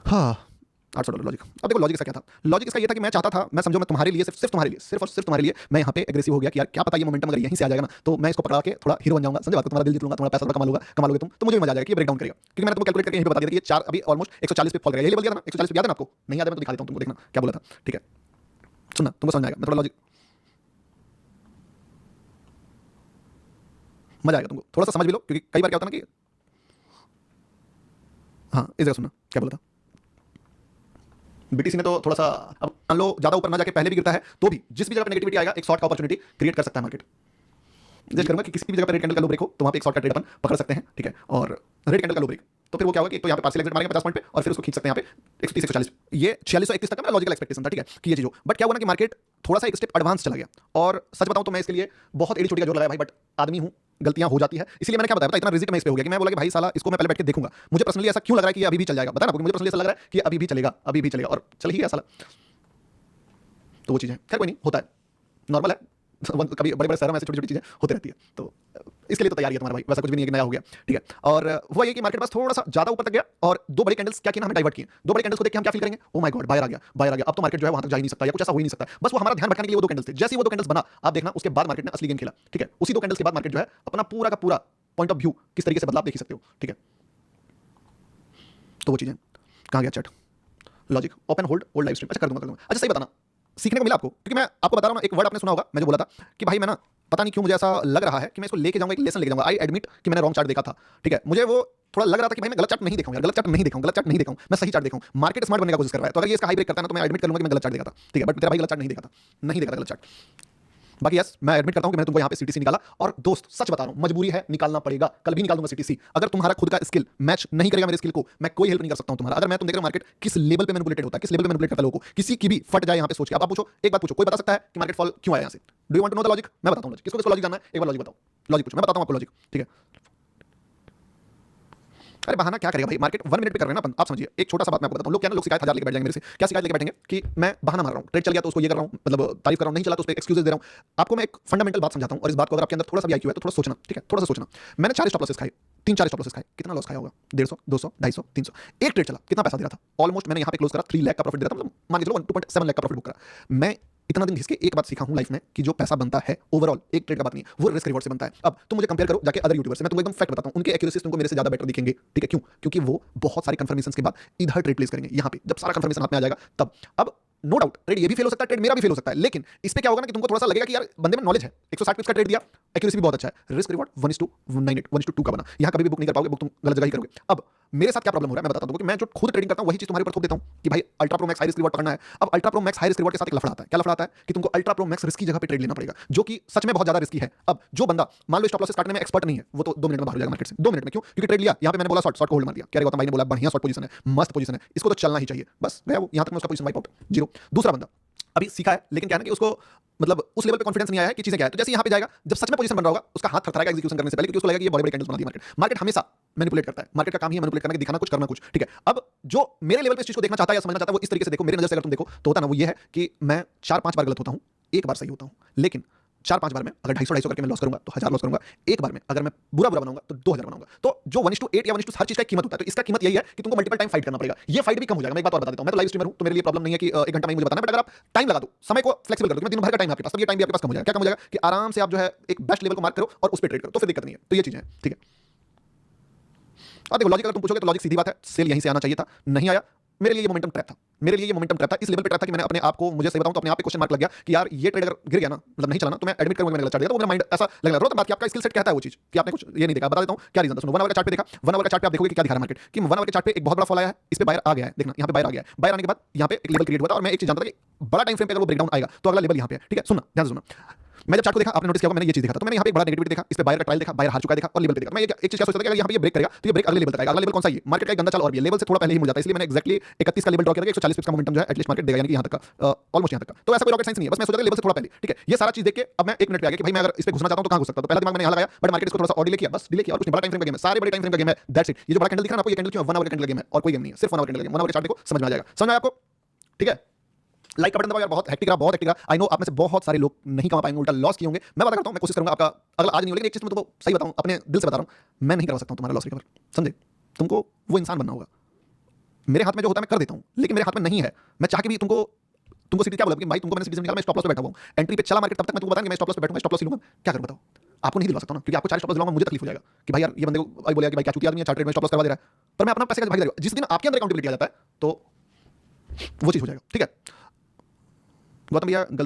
हाँ, $800 लॉजिक। अब देखो लॉजिक इसका क्या था? लॉजिक इसका ये था कि मैं चाहता था, मैं समझो मैं तुम्हारे लिए सिर्फ तुम्हारे लिए, सिर्फ और सिर्फ तुम्हारे लिए मैं यहाँ पे एग्रेसिव हो गया कि यार क्या पता ये मोमेंटम अगर यहीं से आ जाएगा ना तो मैं इसको पकड़ा के थोड़ा हीरो बन जाऊंगा, समझे बात को? तुम्हारा दिल जीत लूंगा, तुम्हारा पैसा थोड़ा कमा लोगे तुम, तो मुझे भी मजा आ जाएगा कि ये ब्रेक डाउन करेगा। क्योंकि मैंने तुमको कैलकुलेट करके यहीं पे बता दिया था कि ये 4 अभी ऑलमोस्ट 140 पे फॉल करेगा। यही लेवल दिया था ना 140 पे, याद है ना आपको? नहीं याद है मैं तो दिखा देता हूँ तुमको, देखना क्या बोला था। ठीक है, सुनना, तुमको समझ आएगा। मैं थोड़ा लॉजिक, मजा आएगा तुमको, थोड़ा सा समझ भी लो, क्योंकि कई बार क्या होता है ना कि हाँ इस जगह सुनना क्या बोला था। बीटीसी ने तो थोड़ा सा, अब मान लो ज्यादा ऊपर ना जाके पहले भी गिरता है तो भी जिस भी जगह पर नेगेटिविटी आएगा एक शॉर्ट का अपॉर्चुनिटी क्रिएट कर सकता है मार्केट। जज करूंगा कि किसी भी जगह पर रेड कैंडल का लो ब्रेक हो तो वहां पे एक शॉर्ट का ट्रेड अपन पकड़ सकते हैं, ठीक है। और रेड कैंडल का लो ब्रेक तो फिर वो क्या होगा कि तो यहाँ पे पार्शियल एग्जिट मारेंगे 50 पॉइंट पे और फिर उसको खींच सकते हैं यहाँ पे 130 140। ये 4631 तक का मेरा लॉजिकल एक्सपेक्टेशन था, ठीक है, कि ये चीज हो। बट क्या हुआ ना कि मार्केट थोड़ा सा एक स्टेप एडवांस चला गया। और सच बताऊं तो मैं इसके लिए बहुत एड़ी छोटी का जोर लगाया भाई, बट आदमी हूं, गलतियां हो जाती है। इसलिए मैंने क्या बताया, इतना रिजिक मैं इस पे हो गया कि मैं बोला कि भाई साला इसको मैं पहले बैठ के देखूंगा। मुझे पर्सनली ऐसा क्यों लग रहा है कि ये अभी भी चल जाएगा, बता ना आपको, मुझे पर्सनली ऐसा लग रहा है कि अभी भी चलेगा, अभी भी चलेगा, और चल ही गया साला। तो वो चीज़ है, खैर कोई नहीं, होता है, नॉर्मल है। कभी बड़े बड़े शहरों में ऐसी छोटी छोटी चीजें होती रहती है, तो इसके लिए तो तैयारी है तुम्हारा भाई, वैसा कुछ भी नहीं है कि नया हो गया, ठीक है। और वो ये कि मार्केट बस थोड़ा सा ज्यादा ऊपर तक गया और दो बड़ी कैंडल्स क्या किया, हमें डाइवर्ट किए। दो बड़ी कैंडल्स को देख के हम क्या फील करेंगे, ओ माय गॉड बायर आ गया, बायर आ गया, अब तो मार्केट जो है वहां तक जा ही नहीं सकता या कुछ ऐसा हो ही नहीं सकता। बस वो हमारा ध्यान भटकाने के लिए वो दो कैंडल्स थे। जैसे ही वो दो कैंडल्स बना, आप देखना उसके बाद मार्केट ने असली गेम खेला, ठीक है। उसी दो कैंडल्स के बाद मार्केट जो है अपना पूरा का पूरा पॉइंट ऑफ व्यू किस तरीके से बदला आप देख ही सकते हो, ठीक है। तो वो चीजें कहां गया chat logic open hold old live stream, अच्छा कर दूंगा। अच्छा सही बताना, सीखने को मिला आपको, क्योंकि मैं आपको बता रहा हूं ना, एक वर्ड आपने सुना होगा, मैं जो बोला था कि भाई मैं ना पता नहीं क्यों मुझे ऐसा लग रहा है कि मैं इसको लेके जाऊंगा, एक लेसन लेके जाऊंगा। आई एडमिट कि मैंने रॉन्ग चार्ट देखा था, ठीक है। मुझे वो थोड़ा लग रहा था कि भाई मैं गलत चार्ट नहीं देखूंगा, गलत चार्ट नहीं देखूंगा, गलत चार्ट नहीं देखूंगा, मैं सही चार्ट देखूं। मार्केट स्मार्ट बनने का कोशिश कर रहा है, तो अगर ये इसका हाई ब्रेक करता है ना तो मैं एडमिट करूंगा कि मैं गलत चार्ट देखा था, ठीक है। बट तेरा भाई गलत चार्ट नहीं देखा था, नहीं देखा था गलत चार्ट। बाकी यस मैं एडमिट करता हूं कि मैंने तुमको यहाँ पे सीटीसी निकाला, और दोस्त सच बता रहा हूं मजबूरी है, निकालना पड़ेगा, कल भी निकाल दूंगा सीटीसी। अगर तुम्हारा खुद का स्किल मैच नहीं करेगा मेरे स्किल को, मैं कोई हेल्प नहीं कर सकता हूं तुम्हारा। अगर मैं तुम देख रहे हो मार्केट किस लेवल पे मैनिपुलेटेड होता है, किस लेवल पे मैनिपुलेट करता है लोगों को, किसी की भी फट जाए यहाँ पे सोच के। अब आप पूछो, एक बात पूछो, कोई बता सकता है कि मार्केट फॉल क्यों आया यहाँ से? Do you want to know the logic? मैं बताता हूं लॉजिक, किसको किसको लॉजिक जानना है एक बार लॉजिक बताओ, लॉजिक पूछो, मैं बताता हूं आपको लॉजिक, ठीक है। अरे बहाना क्या करेगा भाई, मार्केट 1 मिनट पे कर रहे हैं ना अपन, आप समझिए। एक छोटा सा बात मैं आपको बताता हूं, लोग क्या ना, लोग शिकायत 1000 लेके बैठ जाएंगे मेरे से। क्या शिकायत लेके बैठेंगे कि मैं बहाना मार रहा हूं, ट्रेड चल गया तो उसको ये कर रहा हूं, मतलब तारीफ कर रहा हूं, नहीं चला तो उस पे एक्सक्यूजेस दे रहा हूं। आपको मैं एक फंडामेंटल बात समझाता हूं, और इस बात को अगर आपके अंदर थोड़ा सा भी आईक्यू है तो थोड़ा सोचना, ठीक है, थोड़ा सा सोचना। मैंने 4 स्टॉप लॉसेस खाए, 3-4 स्टॉप लॉसेस खाए, कितना लॉस खाया होगा? 150, 200, 250, 300। एक ट्रेड चला, कितना पैसा दे रहा था? ऑलमोस्ट मैंने यहाँ पे क्लोज करा 3 लाख का प्रॉफिट दे रहा था, मतलब मान के चलो 2.7 लाख का प्रॉफिट बुक करा। मैं इतना दिन घिस के एक बात सीखा हूं लाइफ में कि जो पैसा बनता है ओवरऑल एक ट्रेड का बात नहीं है, वो रिस्क रिवॉर्ड से बनता है। अब तुम मुझे कंपेयर करो जाके अदर यूट्यूबर से, मैं तुमको एकदम फैक्ट बताता हूं, उनके एक्यूरेसी तुमको मेरे से ज्यादा बेटर दिखेंगे, ठीक है। क्यों? क्योंकि वो बहुत सारी कंफर्मेशंस के बाद इधर ट्रेड प्लेस करेंगे, यहाँ पे जब सारा कंफर्मेशन हाथ में आ जाएगा तब। अब नो डाउट ट्रेड ये भी फेल हो सकता है, ट्रेड मेरा भी फेल हो सकता है, लेकिन इस पे क्या होगा ना कि तुमको थोड़ा सा लगेगा कि यार बंदे में नॉलेज है। 160 पिप्स का ट्रेड दिया, एक्यूरेसी भी बहुत अच्छा है, रिस्क रिवॉर्ड 1:98, 1:2 का बना। यहाँ कभी भी बुक नहीं कर पाओगे, बुक तुम गलत जगह ही करोगे। अब मेरे साथ क्या प्रॉब्लम हो रहा है मैं बताता हूं, कि मैं जो खुद ट्रेडिंग करता हूं वही चीज तुम्हारे ऊपर थोप देता हूं कि भाई ultra pro max high risk reward पकड़ना है। अब ultra pro max high risk reward के साथ एक लफड़ा आता है। क्या लफड़ा आता है कि तुमको अल्ट्रा प्रो मैक्स रिस्क की जगह पे ट्रेड लेना पड़ेगा, जो कि सच में बहुत ज्यादा रिस्की है। अब जो बंदा मान लो स्टॉप लॉसेस काटने में एक्सपर्ट नहीं है, वो तो 2 मिनट में बाहर हो जाएगा मार्केट से, 2 मिनट में। क्यों? क्योंकि ट्रेड लिया, यहाँ पे मैंने बोला शॉर्ट, शॉर्ट को होल्ड मार दिया, क्या गौतम भाई ने बोला बढ़िया शॉर्ट पोजीशन है, मस्त पोजीशन है, इसको तो चलना ही चाहिए, बस गया वो, यहाँ तक मैं उसका पोजीशन वाइप आउट, जीरो। दूसरा बंदा अभी सीखा है, लेकिन क्या है ना कि उसको मतलब उस लेवल पे कॉन्फिडेंस नहीं आया है कि चीजें क्या है, तो जैसे यहाँ पे जाएगा, जब सच में पोजीशन बन रहा होगा उसका हाथ थरथराएगा एग्जीक्यूशन करने से पहले, क्योंकि उसको लगेगा कि ये बड़े बड़े कैंडल्स बना दी मार्केट। मार्केट हमेशा मैनिपुलेट करता है, मार्केट का काम ही है मैनिपुलेट करना, दिखाना कुछ करना कुछ, ठीक है। अब जो मेरे लेवल पे इस चीज को देखना चाहता है या समझना चाहता है वो इस तरीके से देखो, मेरी नजर से अगर तुम देखो तो होता ना वो ये है कि मैं 4-5 बार गलत होता हूँ, एक बार सही होता हूँ, लेकिन 4-5 बार में अगर 250 करके मैं लॉस करूंगा तो 1000 लॉस करूंगा, एक बार में अगर मैं बुरा बनाऊंगा तो 2000 बनाऊंगा। तो जो 1:8 या 1:, हर चीज का कीमत होता है, तो इसका कीमत यही है कि तुमको मल्टीपल टाइम फाइट करना पड़ेगा। ये फाइट भी कम हो जाएगा। मैं एक बात और बता देता हूं, मैं तो लाइव स्ट्रीमर हूं, तो मेरे लिए प्रॉब्लम नहीं है कि 1 घंटा में मुझे बताना है, बट अगर आप टाइम लगा दो, समय को फ्लेक्सिबल कर दो, मैं दिन भर का टाइम आपके पास, तब ये टाइम भी आपके पास कम हो जाएगा। क्या कम हो जाएगा कि आराम से आप जो है एक बेस्ट लेवल को मार्क करो और उस पर ट्रेड करो, तो फिर दिक्कत नहीं है। तो ये चीजें हैं, ठीक है। और देखो लॉजिक अगर तुम पूछोगे तो लॉजिक सीधी बात है, सेल यहीं से आना चाहिए था, नहीं आया। मेरे लिए ये मोमेंटम ट्रैप था, मेरे लिए ये मोमेंटम ट्रैप था, इस लेवल पे ट्रैप था कि मैंने अपने आप को, मुझे सही बताऊं तो अपने आप पे क्वेश्चन मार्क लग गया कि यार ये ट्रेड अगर गिर गया ना, मतलब नहीं चला ना, तो मैं एडमिट करूंगा मैंने गलत चार्ट दिया। तो मेरा माइंड ऐसा लगने लगा। तो बात कि आपका स्किल सेट कहता है वो चीज कि आपने कुछ ये नहीं देखा। बता देता हूं क्या रीजन था, सुनो। 1 आवर का चार्ट पे देखा, 1 आवर का चार्ट पे आप देखोगे कि क्या दिखा रहा है मार्केट, कि 1 आवर के चार्ट पे एक बहुत बड़ा फॉल आया है, इस पे बायर आ गया है, देखना यहाँ पे बायर आ गया है। बायर आने के बाद यहाँ पे एक लेवल क्रिएट हुआ था, और मैं एक चीज जानता था कि बड़ा टाइम फ्रेम पे अगर वो ब्रेकडाउन आएगा तो अगला लेवल यहाँ पे है, ठीक है। सुनना, ध्यान से सुनना। मैं जब चार्ट को देखा, आपने नोटिस किया मैंने ये चीज देखा था, तो मैंने यहाँ पे एक बड़ा नेगेटिविटी देखा, इस पे बायर का ट्रायल देखा, बायर हार चुका है देखा, और लेवल पे देखा। मैं एक चीज क्या सोचता था कि यहाँ पे ये ब्रेक करेगा तो ये ब्रेक अगले लेवल तक आएगा। अगला लेवल कौन सा? ये मार्केट का एक गंदा चाल और भी लेवल से थोड़ा पहले ही मिल जाता है, इसलिए मैंने एक्जैक्टली 31 का लेवल ड्रॉ किया था, 140 पिप्स का मोमेंटम जो है एटलीस्ट मार्केट देगा, यानी कि यहाँ तक का, ऑलमोस्ट यहाँ तक का। तो ऐसा कोई रॉकेट साइंस नहीं है, बस मैं सोचा था लेवल से थोड़ा पहले, ठीक है। ये सारा चीज देख के अब मैं 1 मिनट पे आ गया कि भाई मैं अगर इस पे घुसना चाहता हूं तो कहां घुस सकता हूं। तो पहला दिमाग मैंने यहाँ लगाया, बट मार्केट इसको थोड़ा सा और डिले किया, बस डिले किया, और कुछ नहीं। बड़ा टाइम फ्रेम का गेम है, सारे बड़े टाइम फ्रेम का गेम है, दैट्स इट। ये जो बड़ा कैंडल दिख रहा है ना आपको, ये कैंडल क्यों 1 आवर का कैंडल का गेम है, और कोई गेम नहीं है, सिर्फ 1 आवर कैंडल का गेम। 1 आवर के चार्ट देखो, समझ में आ जाएगा, समझ में आया आपको, ठीक है। लाइक का बटन दबाओ यार, बहुत हेक्टिक रहा, बहुत हेक्टिक रहा। आई नो आप में से बहुत सारे लोग नहीं कमा पाएंगे, उल्टा लॉस किए होंगे। मैं बात करता हूं, मैं कोशिश करूंगा आपका अगला आज नहीं हो, लेकिन एक चीज मैं तुमको सही बताऊं, अपने दिल से बता रहा हूं, मैं नहीं करवा सकता हूं तुम्हारा लॉस रिकवर, समझे। तुमको वो इंसान बनना होगा, मेरे हाथ में जो होता है मैं कर देता हूँ, लेकिन मेरे हाथ में नहीं है। मैं चाह के भी तुमको सीधी क्या बोला कि भाई तुमको मैंने सीधी से निकाला, मैं स्टॉप लॉस पे बैठा हुआ हूँ, एंट्री पे चला मार्केट तब तक मैं तुमको बताऊं कि मैं स्टॉप लॉस पे बैठूंगा, स्टॉप लॉस लूंगा, क्या करूं बताओ? आपको नहीं दिलवा सकता ना, क्योंकि आपको 4 स्टॉप लॉस दिलाऊंगा मुझे तकलीफ हो जाएगा कि भाई यार ये बंदे को भाई बोलेगा कि भाई क्या चूतिया आदमी है, चार्ट ट्रेड में स्टॉप लॉस करवा दे रहा है। पर मैं अपना पैसे का भागीदार हूं। जिस दिन आपके अंदर अकाउंटेबिलिटी आ जाता है तो वो चीज हो जाएगा। ठीक है गौतम भैया, गलती